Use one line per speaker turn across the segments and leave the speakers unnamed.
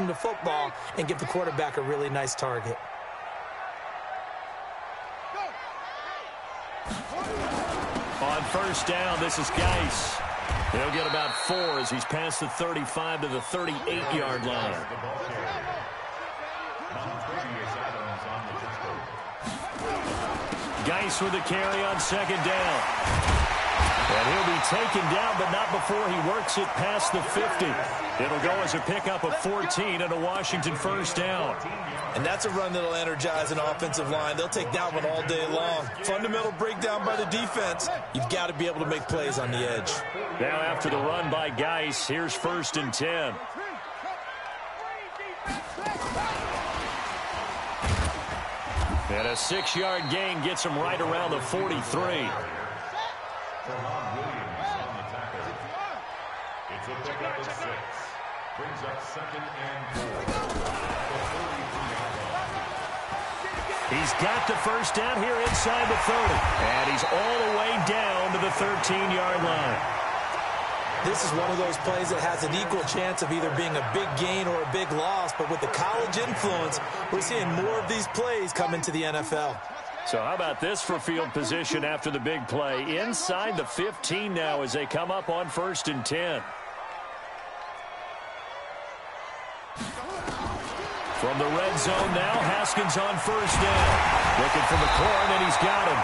from the football and give the quarterback a really nice target.
On first down, this is Geis. He'll get about 4 as he's past the 35 to the 38-yard line. Geis with the carry on second down. And he'll be taken down, but not before he works it past the 50. It'll go as a pickup of 14 and a Washington first down.
And that's a run that'll energize an offensive line. They'll take that one all day long. Fundamental breakdown by the defense. You've got to be able to make plays on the edge.
Now after the run by Geis, here's 1st and 10. And a 6-yard gain gets him right around the 43.
It's a pickup of 6. Brings up 2nd and 4.
He's got the first down here inside the 30. And he's all the way down to the 13-yard line.
This is one of those plays that has an equal chance of either being a big gain or a big loss. But with the college influence, we're seeing more of these plays come into the NFL.
So how about this for field position after the big play? Inside the 15 now as they come up on 1st and 10. From the red zone now, Haskins on first down. Looking for McLaurin, and he's got him.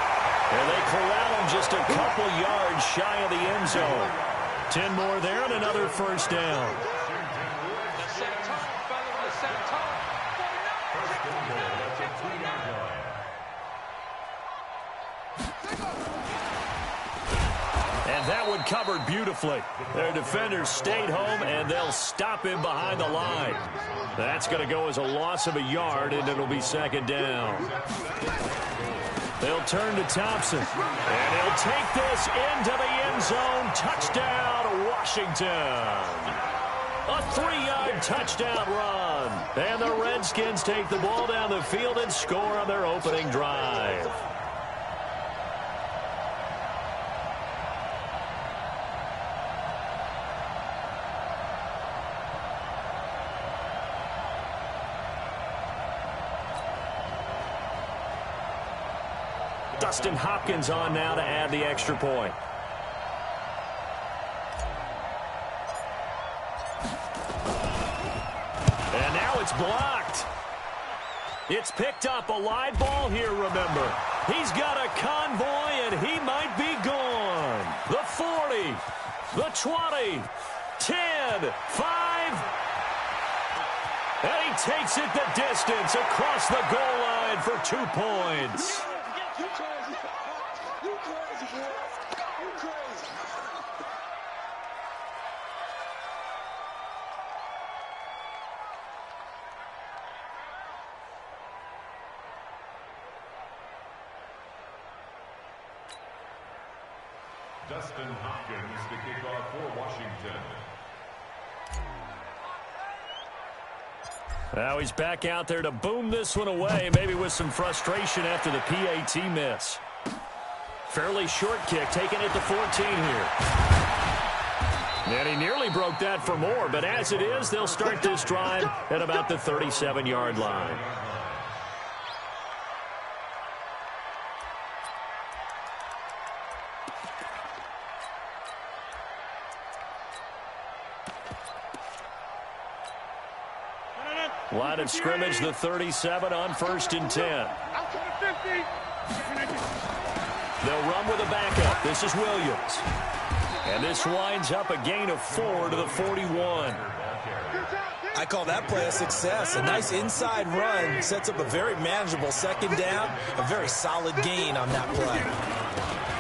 And they corral him just a couple yards shy of the end zone. 10 more there and another first down. And that one covered beautifully. Their defenders stayed home, and they'll stop him behind the line. That's going to go as a loss of a yard, and it'll be 2nd down. They'll turn to Thompson, and he'll take this into the end zone. Touchdown, Washington. A 3-yard touchdown run. And the Redskins take the ball down the field and score on their opening drive. Dustin Hopkins on now to add the extra point. And now it's blocked. It's picked up. A live ball here, remember. He's got a convoy, and he might be gone. The 40, the 20, 10, 5. And he takes it the distance across the goal line for 2 points.
Dustin Hopkins to kick off for Washington.
Now he's back out there to boom this one away, maybe with some frustration after the PAT miss. Fairly short kick, taking it to 14 here. And he nearly broke that for more, but as it is, they'll start this drive at about the 37-yard line. Line of scrimmage, the 37 on 1st and 10. They'll run with a backup. This is Williams. And this winds up a gain of 4 to the 41.
I call that play a success. A nice inside run sets up a very manageable 2nd down. A very solid gain on that play.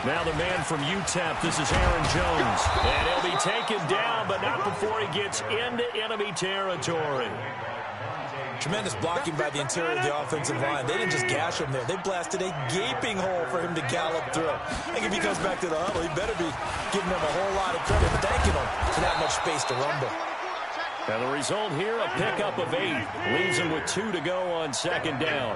Now the man from UTEP, this is Aaron Jones. And he'll be taken down, but not before he gets into enemy territory.
Tremendous blocking by the interior of the offensive line. They didn't just gash him there. They blasted a gaping hole for him to gallop through. I think if he comes back to the huddle, he better be giving them a whole lot of credit for thanking him for that much space to rumble.
And the result here, a pickup of 8. Leaves him with 2 to go on 2nd down.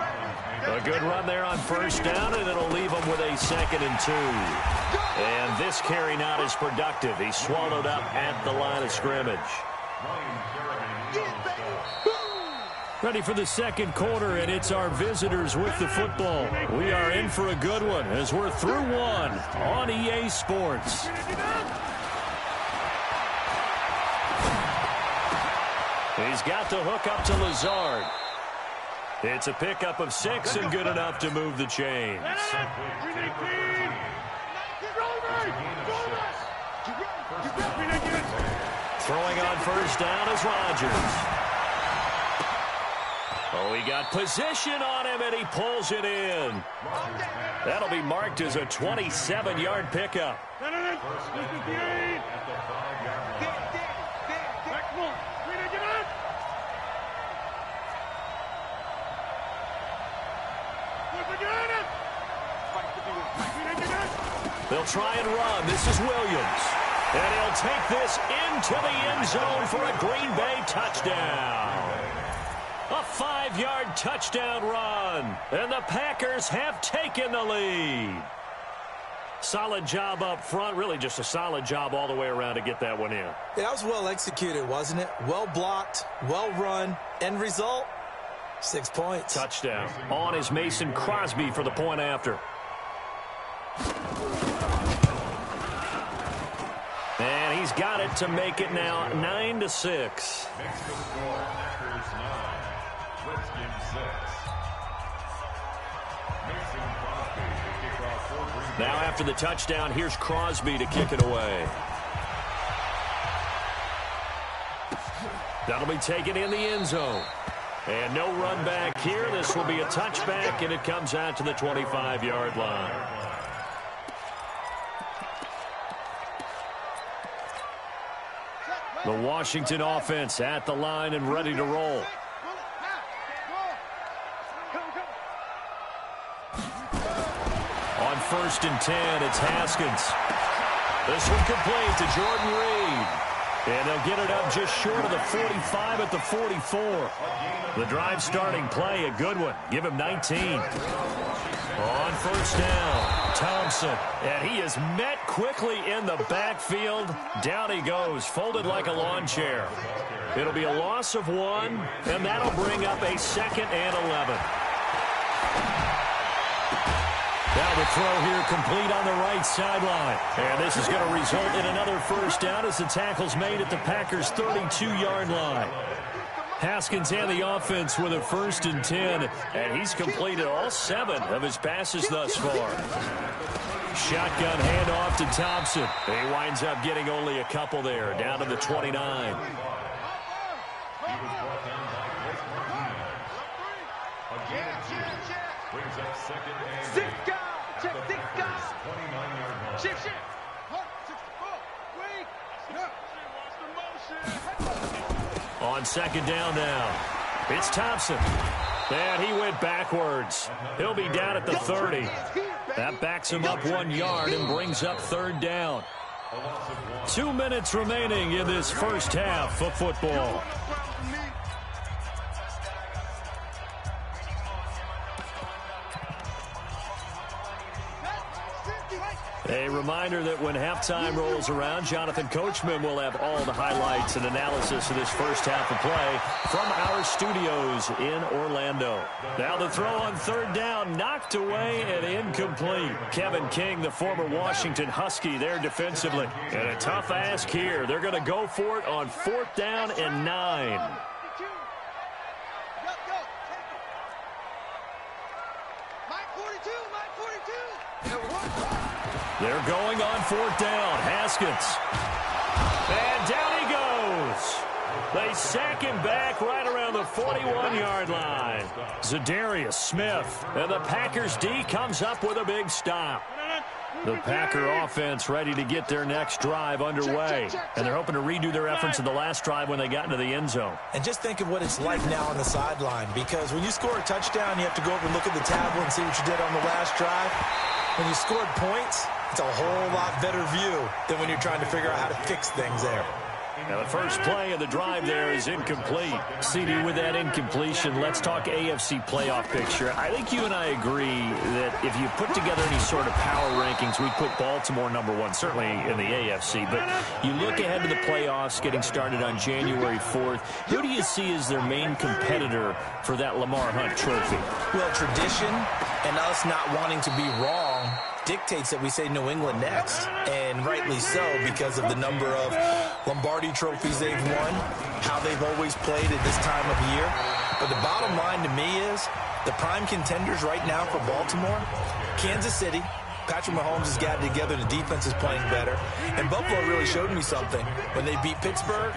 A good run there on 1st down, and it'll leave him with a 2nd and 2. And this carry not as productive. He's swallowed up at the line of scrimmage. Ready for the second quarter, and it's our visitors with the football. We are in for a good one as we're through one on EA Sports. He's got the hook up to Lazard. It's a pickup of 6 and good enough to move the chains. Throwing on first down is Rodgers. Oh, he got position on him, and he pulls it in. That'll be marked as a 27-yard pickup. They'll try and run. This is Williams. And he'll take this into the end zone for a Green Bay touchdown. A 5-yard touchdown run. And the Packers have taken the lead. Solid job up front. Really just a solid job all the way around to get that one in.
Yeah, that was well executed, wasn't it? Well blocked, well run. End result, 6 points.
Touchdown. On is Mason Crosby for the point after. And he's got it to make it now 9-6.
Makes the score Packers 9, Redskins 6. Mason Crosby to kick off for Green Bay.
Now after the touchdown, here's Crosby to kick it away. That'll be taken in the end zone. And no run back here. This will be a touchback, and it comes out to the 25-yard line. The Washington offense at the line and ready to roll. On 1st and 10, it's Haskins. This one complete to Jordan Reed. And they'll get it up just short of the 45 at the 44. The drive starting play, a good one. Give him 19. On first down, Thompson. And he is met quickly in the backfield. Down he goes, folded like a lawn chair. It'll be a loss of 1, and that'll bring up a 2nd and 11. Now the throw here complete on the right sideline. And this is going to result in another first down as the tackle's made at the Packers' 32-yard line. Haskins and the offense with a 1st and 10, and he's completed all 7 of his passes thus far. Shotgun handoff to Thompson. He winds up getting only a couple there, down to the 29.
He was brought down by Wes Martinez. Again at 2. Brings up 2nd and 8. At the Packers' 29-yard line.
On 2nd down now, it's Thompson. And he went backwards. He'll be down at the 30. That backs him up 1 yard and brings up 3rd down. 2 minutes remaining in this first half of football. A reminder that when halftime rolls around, Jonathan Coachman will have all the highlights and analysis of this first half of play from our studios in Orlando. Now the throw on 3rd down, knocked away and incomplete. Kevin King, the former Washington Husky, there defensively. And a tough ask here. They're going to go for it on 4th down and 9. They're going on 4th down. Haskins. And down he goes. They sack him back right around the 41-yard line. Zadarius Smith. And the Packers D comes up with a big stop. The Packer offense ready to get their next drive underway. And they're hoping to redo their efforts in the last drive when they got into the end zone.
And just think of what it's like now on the sideline, because when you score a touchdown, you have to go over and look at the tablet and see what you did on the last drive. When you scored points, it's a whole lot better view than when you're trying to figure out how to fix things there.
Now the first play of the drive there is incomplete. CD, with that incompletion, let's talk AFC playoff picture. I think you and I agree that if you put together any sort of power rankings, we'd put Baltimore #1, certainly in the AFC. But you look ahead to the playoffs getting started on January 4th. Who do you see as their main competitor for that Lamar Hunt trophy?
Well, tradition and us not wanting to be wrong dictates that we say New England next, and rightly so because of the number of Lombardi trophies they've won, how they've always played at this time of year. But the bottom line to me is the prime contenders right now for Baltimore, Kansas City. Patrick Mahomes has got it together, the defense is playing better, and Buffalo really showed me something when they beat Pittsburgh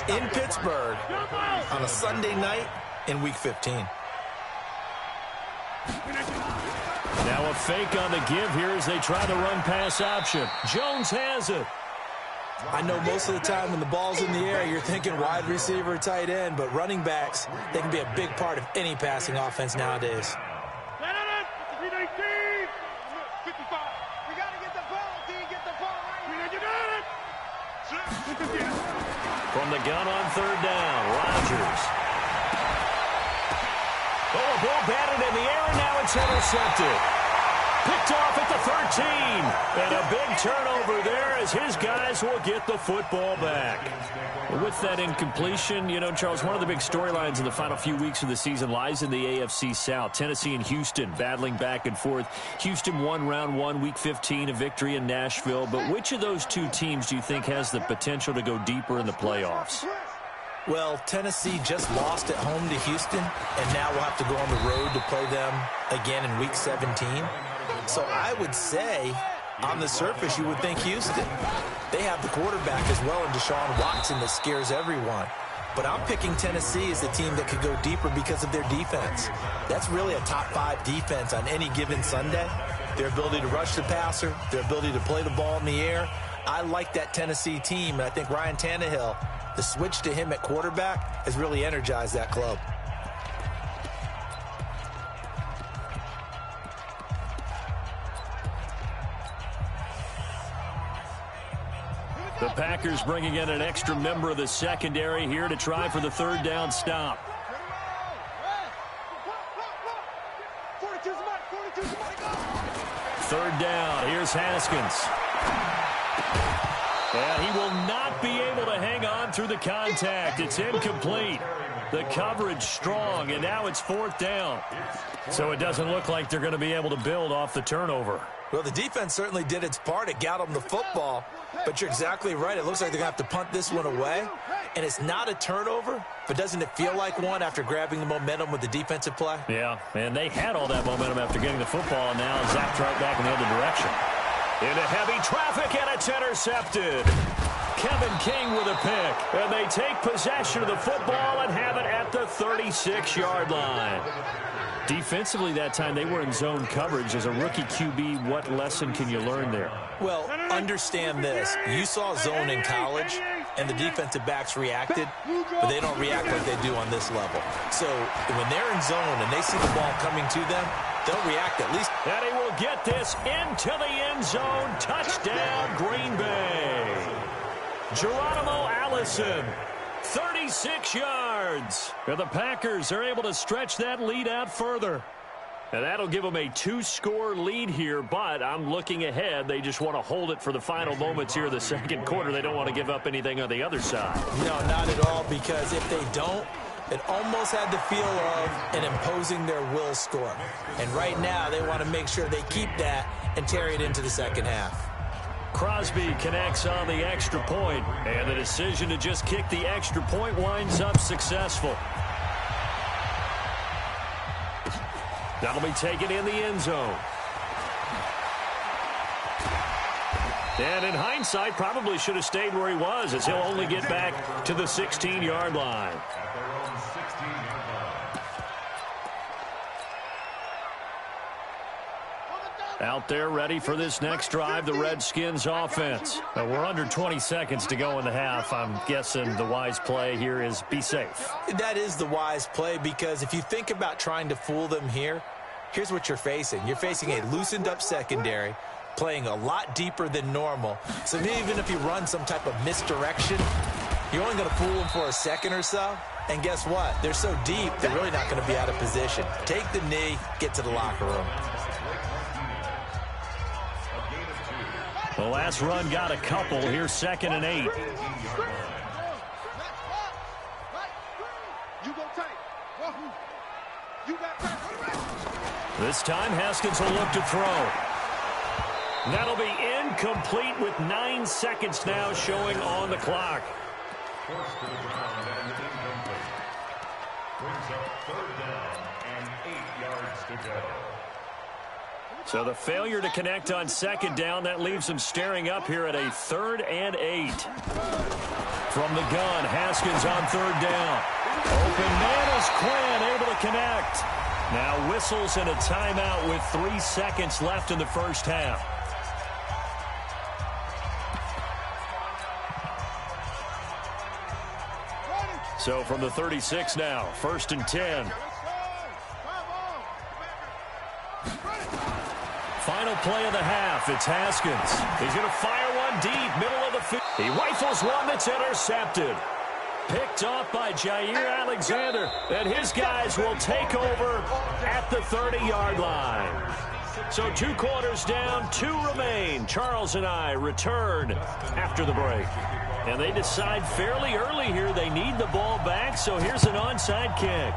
in Pittsburgh on a Sunday night in Week 15.
Now a fake on the give here as they try the run-pass option. Jones has it.
I know most of the time when the ball's in the air, you're thinking wide receiver, tight end, but running backs, they can be a big part of any passing offense nowadays.
From the gun on third down, Rodgers. Oh, a ball batted in the air, and now it's intercepted. Picked off at the 13. And a big turnover there as his guys will get the football back. With that incompletion, you know, Charles, one of the big storylines in the final few weeks of the season lies in the AFC South. Tennessee and Houston battling back and forth. Houston won round 1, Week 15, a victory in Nashville. But which of those two teams do you think has the potential to go deeper in the playoffs?
Well, Tennessee just lost at home to Houston, and now we'll have to go on the road to play them again in Week 17. So I would say, on the surface, you would think Houston. They have the quarterback as well in Deshaun Watson that scares everyone. But I'm picking Tennessee as the team that could go deeper because of their defense. That's really a top 5 defense on any given Sunday. Their ability to rush the passer, their ability to play the ball in the air. I like that Tennessee team, and I think Ryan Tannehill, the switch to him at quarterback, has really energized that club.
The Packers bringing in an extra member of the secondary here to try for the third down stop. Third down. Here's Haskins. And he will not be able to hang on through the contact. It's incomplete. The coverage strong, and now it's fourth down. So it doesn't look like they're going to be able to build off the turnover.
Well, the defense certainly did its part. It got them the football. But you're exactly right. It looks like they're going to have to punt this one away. And it's not a turnover, but doesn't it feel like one after grabbing the momentum with the defensive play?
Yeah, and they had all that momentum after getting the football, and now zapped right back in the other direction. Into heavy traffic, and it's intercepted. Kevin King with a pick. And they take possession of the football and have it at the 36-yard line. Defensively that time, they were in zone coverage. As a rookie QB, what lesson can you learn there?
Well, understand this. You saw zone in college, and the defensive backs reacted, but they don't react like they do on this level. So when they're in zone and they see the ball coming to them, they'll react at least.
And he will get this into the end zone. Touchdown, Green Bay. Geronimo Allison, 36 yards. And the Packers are able to stretch that lead out further. And that'll give them a 2-score lead here, but I'm looking ahead. They just want to hold it for the final moments here of the second quarter. They don't want to give up anything on the other side.
No, not at all, because if they don't, it almost had the feel of an imposing their will score. And right now, they want to make sure they keep that and carry it into the second half.
Crosby connects on the extra point, and the decision to just kick the extra point winds up successful. That'll be taken in the end zone. And in hindsight, probably should have stayed where he was, as he'll only get back to the 16-yard line. Out there ready for this next drive, the Redskins offense. We're under 20 seconds to go in the half. I'm guessing the wise play here is be safe.
That is the wise play, because if you think about trying to fool them here, here's what you're facing. You're facing a loosened up secondary, playing a lot deeper than normal. So even if you run some type of misdirection, You're only going to fool them for a second or so. And guess what? They're so deep, they're really not going to be out of position. Take the knee, get to the locker room.
The last run got a couple. Here's 2nd and 8. This time, Haskins will look to throw. That'll be incomplete with 9 seconds now showing on the clock.
Forced to the ground and incomplete. Brings up 3rd down and 8 yards to go.
So the failure to connect on 2nd down, that leaves them staring up here at a 3rd and 8. From the gun, Haskins on 3rd down. Open man is Quinn, able to connect. Now whistles and a timeout with 3 seconds left in the first half. So from the 36 now, 1st and 10. Final play of the half, it's Haskins. He's going to fire one deep, middle of the field. He rifles one that's intercepted. Picked off by Jair Alexander, and his guys will take over at the 30-yard line. So 2 quarters down, 2 remain. Charles and I return after the break. And they decide fairly early here they need the ball back, so here's an onside kick.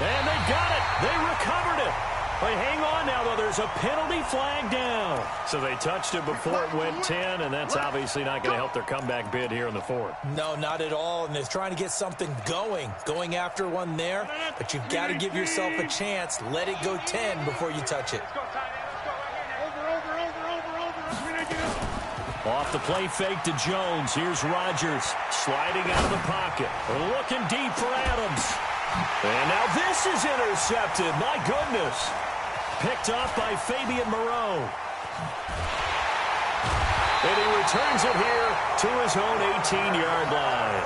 And they got it. They recovered it. But hang on now, though. There's a penalty flag down. So they touched it before it went 10, and that's obviously not going to help their comeback bid here in the 4th.
No, not at all, and they're trying to get something going after one there. But you've got to give yourself a chance. Let it go 10 before you touch it.
Off the play fake to Jones. Here's Rodgers sliding out of the pocket. Looking deep for Adams. And now this is intercepted. My goodness. Picked off by Fabian Moreau. And he returns it here to his own 18-yard line.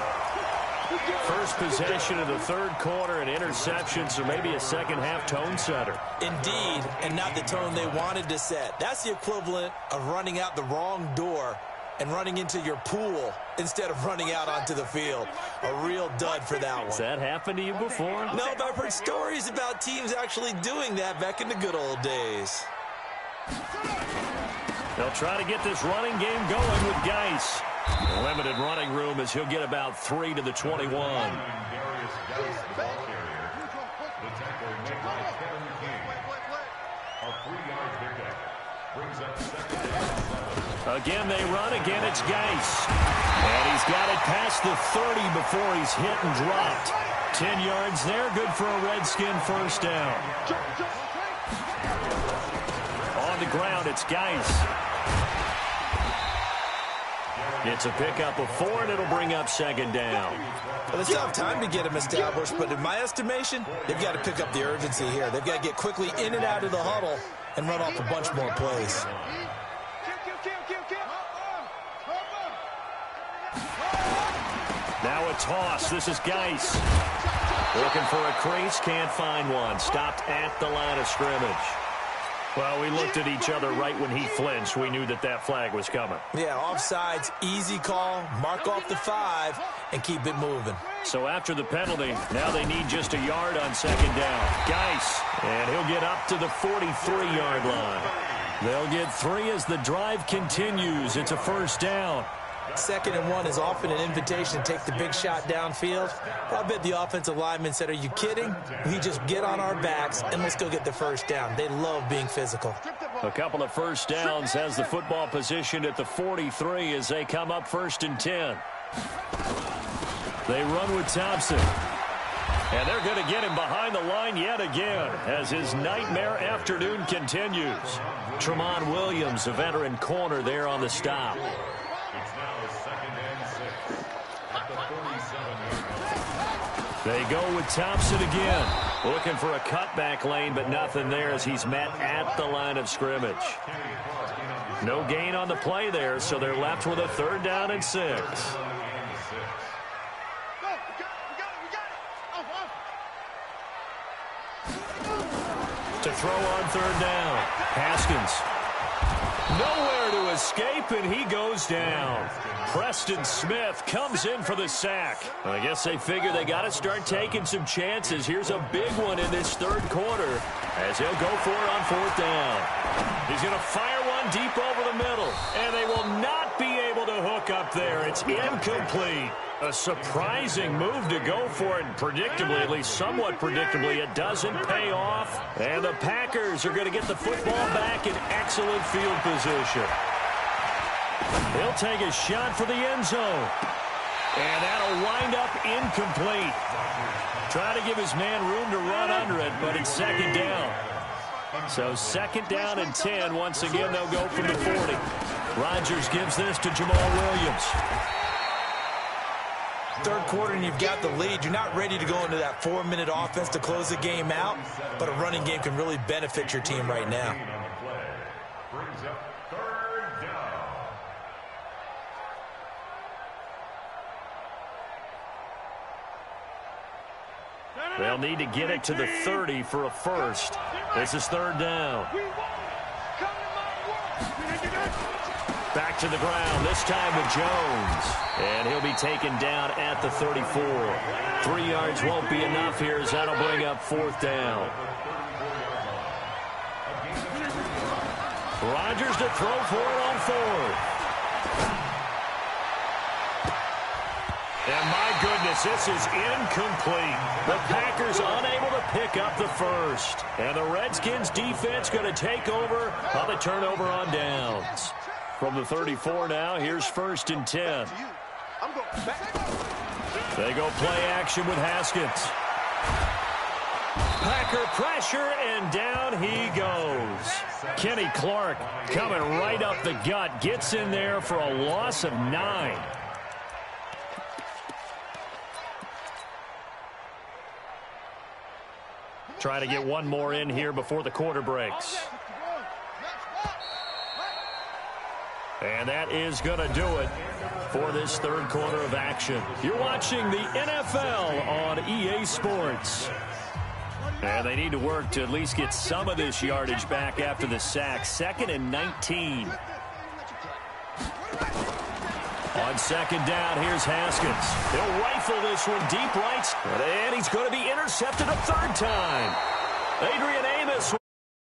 First possession of the 3rd quarter, an interception, so maybe a second-half tone setter.
Indeed, and not the tone they wanted to set. That's the equivalent of running out the wrong door and running into your pool instead of running out onto the field. A real dud for that one.
Has that happened to you before?
No, but I've heard stories about teams actually doing that back in the good old days.
They'll try to get this running game going with Geis. Limited running room as he'll get about 3 to the 21. Again, they run. Again, it's Geis. And he's got it past the 30 before he's hit and dropped. 10 yards there. Good for a Redskin first down. On the ground, it's Geis. It's a pickup of 4, and it'll bring up 2nd down.
Well, they still have time to get him established, but in my estimation, they've got to pick up the urgency here. They've got to get quickly in and out of the huddle and run off a bunch more plays.
Now a toss. This is Geis. Looking for a crease, can't find one. Stopped at the line of scrimmage. Well, we looked at each other right when he flinched. We knew that that flag was coming.
Yeah, offsides, easy call, mark off the 5, and keep it moving.
So after the penalty, now they need just a yard on 2nd down. Geis, and he'll get up to the 43-yard line. They'll get 3 as the drive continues. It's a first down.
2nd and 1 is often an invitation to take the big shot downfield. I bet the offensive lineman said, are you kidding? We just get on our backs and let's go get the first down. They love being physical.
A couple of first downs has the football positioned at the 43 as they come up 1st and 10. They run with Thompson. And they're going to get him behind the line yet again as his nightmare afternoon continues. Tremont Williams, a veteran corner there on the stop. They go with Thompson again. Looking for a cutback lane, but nothing there as he's met at the line of scrimmage. No gain on the play there, so they're left with a 3rd down and 6. To throw on 3rd down. Haskins. Nowhere to escape, and he goes down. Preston Smith comes in for the sack. I guess they figure they got to start taking some chances. Here's a big one in this third quarter as he'll go for it on fourth down. He's going to fire one deep over the middle, and they will not be able to hook up there. It's incomplete. A surprising move to go for it, and predictably, at least somewhat predictably, it doesn't pay off. And the Packers are going to get the football back in excellent field position. He'll take a shot for the end zone. And that'll wind up incomplete. Trying to give his man room to run under it, but it's second down. So second down and 10. Once again, they'll go from the 40. Rodgers gives this to Jamal Williams.
Third quarter and you've got the lead. You're not ready to go into that 4-minute offense to close the game out, but a running game can really benefit your team right now.
They'll need to get it to the 30 for a first. This is third down. Back to the ground, this time with Jones. And he'll be taken down at the 34. 3 yards won't be enough here as that'll bring up fourth down. Rodgers to throw for it on fourth. And my goodness, this is incomplete. The Packers unable to pick up the first. And the Redskins defense going to take over on the turnover on downs. From the 34 now, here's first and 10. They go play action with Haskins. Packer pressure, and down he goes. Kenny Clark coming right up the gut. Gets in there for a loss of 9. Try to get one more in here before the quarter breaks. And that is going to do it for this third quarter of action. You're watching the NFL on EA Sports. And they need to work to at least get some of this yardage back after the sack. 2nd and 19. On second down, here's Haskins. He'll rifle this one deep right. And he's going to be intercepted a third time. Adrian Amos.